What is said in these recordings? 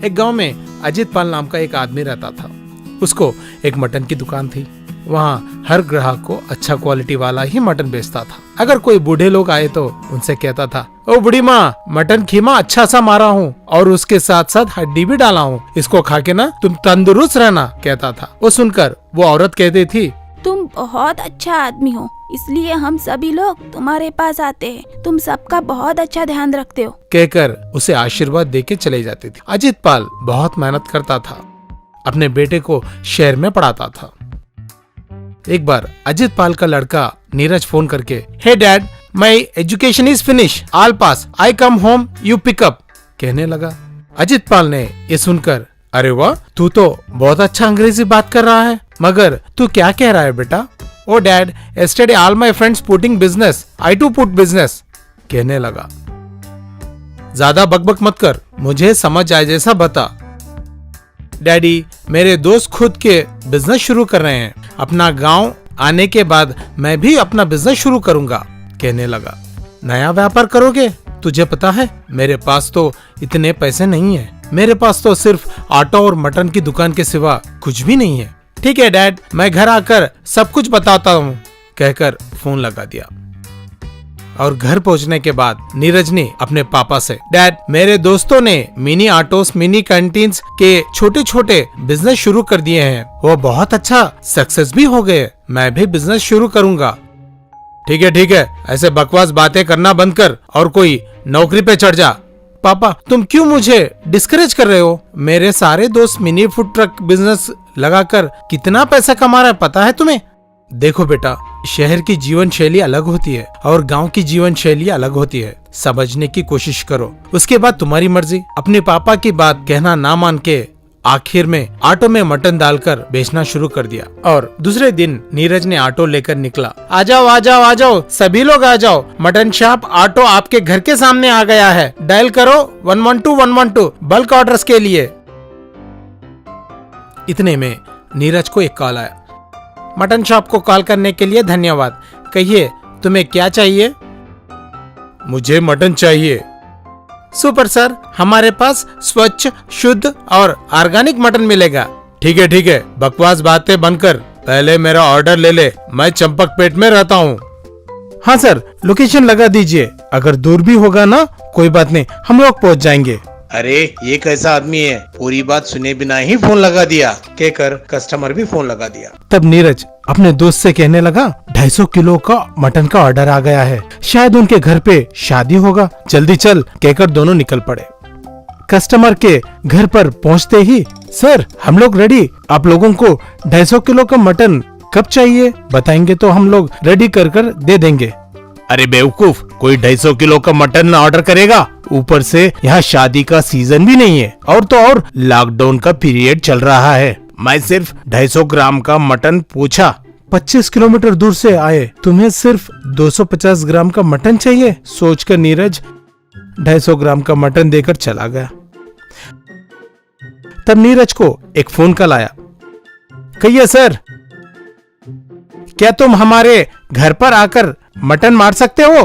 एक गांव में अजित पाल नाम का एक आदमी रहता था। उसको एक मटन की दुकान थी। वहाँ हर ग्राहक को अच्छा क्वालिटी वाला ही मटन बेचता था। अगर कोई बूढ़े लोग आए तो उनसे कहता था, ओ बूढ़ी माँ, मटन खीमा अच्छा सा मारा हूँ और उसके साथ साथ हड्डी भी डाला हूँ, इसको खा के ना तुम तंदुरुस्त रहना, कहता था। वो सुनकर वो औरत कहती थी, तुम बहुत अच्छा आदमी हो, इसलिए हम सभी लोग तुम्हारे पास आते हैं। तुम सबका बहुत अच्छा ध्यान रखते हो, कहकर उसे आशीर्वाद देके चले जाती थी। अजित पाल बहुत मेहनत करता था, अपने बेटे को शहर में पढ़ाता था। एक बार अजित पाल का लड़का नीरज फोन करके, hey dad, my education is finish, all pass, I come home, you pick up, कहने लगा। अजित पाल ने ये सुनकर, अरे वाह, तू तो बहुत अच्छा अंग्रेजी बात कर रहा है, मगर तू क्या कह रहा है बेटा? ओ dad, yesterday all my friends putting business, I too put business, कहने लगा। ज्यादा बकबक मत कर, मुझे समझ आए जैसा बता। डैडी, मेरे दोस्त खुद के बिजनेस शुरू कर रहे हैं, अपना गांव आने के बाद मैं भी अपना बिजनेस शुरू करूंगा, कहने लगा। नया व्यापार करोगे? तुझे पता है मेरे पास तो इतने पैसे नहीं है, मेरे पास तो सिर्फ ऑटो और मटन की दुकान के सिवा कुछ भी नहीं है। ठीक है डैड, मैं घर आकर सब कुछ बताता हूँ, कहकर फोन लगा दिया। और घर पहुंचने के बाद नीरज ने अपने पापा से, डैड, मेरे दोस्तों ने मिनी ऑटोस, मिनी कैंटीन्स के छोटे छोटे बिजनेस शुरू कर दिए हैं, वो बहुत अच्छा सक्सेस भी हो गए, मैं भी बिजनेस शुरू करूंगा। ठीक है, ऐसे बकवास बातें करना बंद कर और कोई नौकरी पे चढ़ जा। पापा, तुम क्यों मुझे डिस्करेज कर रहे हो? मेरे सारे दोस्त मिनी फूड ट्रक बिजनेस लगाकर कितना पैसा कमा रहा है पता है तुम्हें? देखो बेटा, शहर की जीवन शैली अलग होती है और गांव की जीवन शैली अलग होती है, समझने की कोशिश करो, उसके बाद तुम्हारी मर्जी। अपने पापा की बात कहना ना मान के आखिर में ऑटो में मटन डालकर बेचना शुरू कर दिया। और दूसरे दिन नीरज ने ऑटो लेकर निकला। आ जाओ, सभी लोग आ जाओ, मटन शॉप ऑटो आपके घर के सामने आ गया है, डायल करो 112 बल्क ऑर्डर्स के लिए। इतने में नीरज को एक कॉल आया। मटन शॉप को कॉल करने के लिए धन्यवाद, कहिए तुम्हें क्या चाहिए? मुझे मटन चाहिए। सुपर सर, हमारे पास स्वच्छ, शुद्ध और ऑर्गेनिक मटन मिलेगा। ठीक है, बकवास बातें बंद कर, पहले मेरा ऑर्डर ले ले, मैं चंपकपेट में रहता हूँ। हाँ सर, लोकेशन लगा दीजिए, अगर दूर भी होगा ना कोई बात नहीं, हम लोग पहुँच जाएंगे। अरे ये कैसा आदमी है, पूरी बात सुने बिना ही फोन लगा दिया, कहकर कस्टमर भी फोन लगा दिया। तब नीरज अपने दोस्त से कहने लगा, 250 किलो का मटन का ऑर्डर आ गया है, शायद उनके घर पे शादी होगा, जल्दी चल, कहकर दोनों निकल पड़े। कस्टमर के घर पर पहुंचते ही, सर हम लोग रेडी, आप लोगों को 250 किलो का मटन कब चाहिए बताएंगे तो हम लोग रेडी कर दे देंगे। अरे बेवकूफ, कोई 250 किलो का मटन ऑर्डर करेगा? ऊपर से यहाँ शादी का सीजन भी नहीं है, और तो और लॉकडाउन का पीरियड चल रहा है। मैं सिर्फ 250 ग्राम का मटन पूछा। 25 किलोमीटर दूर से आए, तुम्हें सिर्फ 250 ग्राम का मटन चाहिए, सोचकर नीरज 250 ग्राम का मटन देकर चला गया। तब नीरज को एक फोन कॉल आया। कहिए सर, क्या तुम हमारे घर पर आकर मटन मार सकते हो?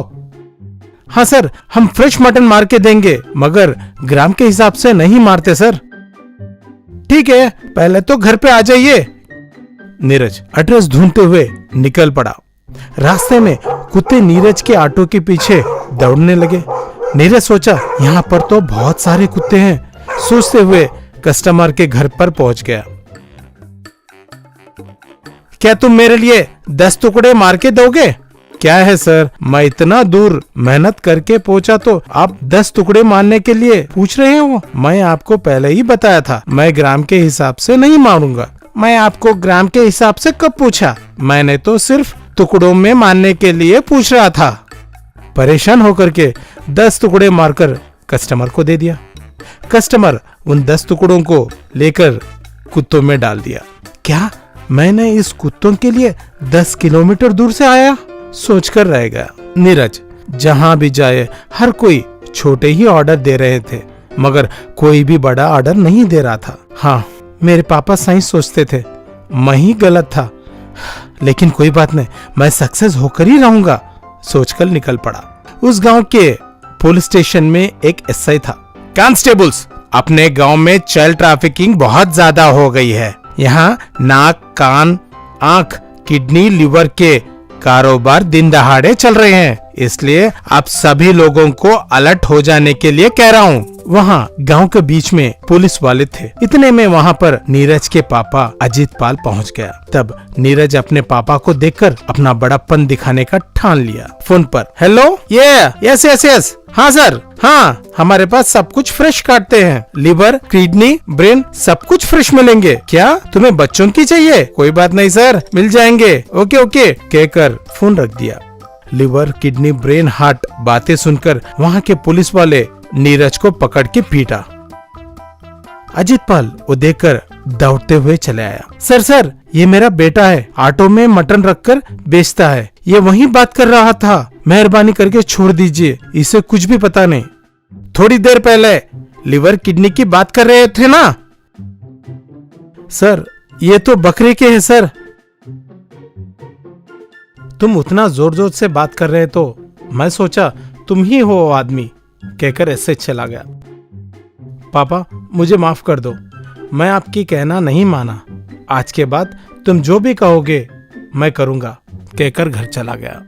हाँ सर, हम फ्रेश मटन मार के देंगे, मगर ग्राम के हिसाब से नहीं मारते सर। ठीक है, पहले तो घर पे आ जाइए। नीरज एड्रेस ढूंढते हुए निकल पड़ा। रास्ते में कुत्ते नीरज के ऑटो के पीछे दौड़ने लगे। नीरज सोचा, यहाँ पर तो बहुत सारे कुत्ते हैं, सोचते हुए कस्टमर के घर पर पहुंच गया। क्या तुम मेरे लिए 10 टुकड़े मार के दोगे? क्या है सर, मैं इतना दूर मेहनत करके पहुंचा तो आप 10 टुकड़े मारने के लिए पूछ रहे हो? मैं आपको पहले ही बताया था, मैं ग्राम के हिसाब से नहीं मारूंगा। मैं आपको ग्राम के हिसाब से कब पूछा? मैंने तो सिर्फ टुकड़ों में मारने के लिए पूछ रहा था। परेशान होकर के 10 टुकड़े मारकर कस्टमर को दे दिया। कस्टमर उन 10 टुकड़ों को लेकर कुत्तों में डाल दिया। क्या मैंने इस कुत्तों के लिए 10 किलोमीटर दूर से आया, सोचकर रह गया। नीरज जहां भी जाए हर कोई छोटे ही ऑर्डर दे रहे थे, मगर कोई भी बड़ा ऑर्डर नहीं दे रहा था। हाँ, मेरे पापा सही सोचते थे, मैं ही गलत था, लेकिन कोई बात नहीं, मैं सक्सेस होकर ही रहूंगा, सोचकर निकल पड़ा। उस गांव के पुलिस स्टेशन में एक एसआई था। कांस्टेबल्स, अपने गांव में चाइल्ड ट्रैफिकिंग बहुत ज्यादा हो गई है। यहाँ नाक, कान, आंख, किडनी, लिवर के कारोबार दिन दहाड़े चल रहे हैं। इसलिए आप सभी लोगों को अलर्ट हो जाने के लिए कह रहा हूँ। वहाँ गांव के बीच में पुलिस वाले थे। इतने में वहाँ पर नीरज के पापा अजीत पाल पहुँच गया। तब नीरज अपने पापा को देखकर अपना बड़प्पन दिखाने का ठान लिया। फोन पर, हेलो, यस यस यस, हाँ सर, हाँ, हमारे पास सब कुछ फ्रेश काटते हैं। लिवर, किडनी, ब्रेन सब कुछ फ्रेश मिलेंगे। क्या तुम्हें बच्चों की चाहिए? कोई बात नहीं सर, मिल जाएंगे। ओके ओके कहकर फोन रख दिया। लिवर, किडनी, ब्रेन, हार्ट बातें सुनकर वहाँ के पुलिस वाले नीरज को पकड़ के पीटा। अजीत पाल वो देखकर दौड़ते हुए चले आया। सर, ये मेरा बेटा है, ऑटो में मटन रखकर बेचता है। ये वही बात कर रहा था, मेहरबानी करके छोड़ दीजिए, इसे कुछ भी पता नहीं। थोड़ी देर पहले लिवर, किडनी की बात कर रहे थे ना? सर, ये तो बकरे के हैं सर। तुम उतना जोर जोर से बात कर रहे तो मैं सोचा तुम ही हो वो आदमी, कहकर ऐसे चला गया। पापा, मुझे माफ कर दो, मैं आपकी कहना नहीं माना। आज के बाद तुम जो भी कहोगे मैं करूंगा, कहकर घर चला गया।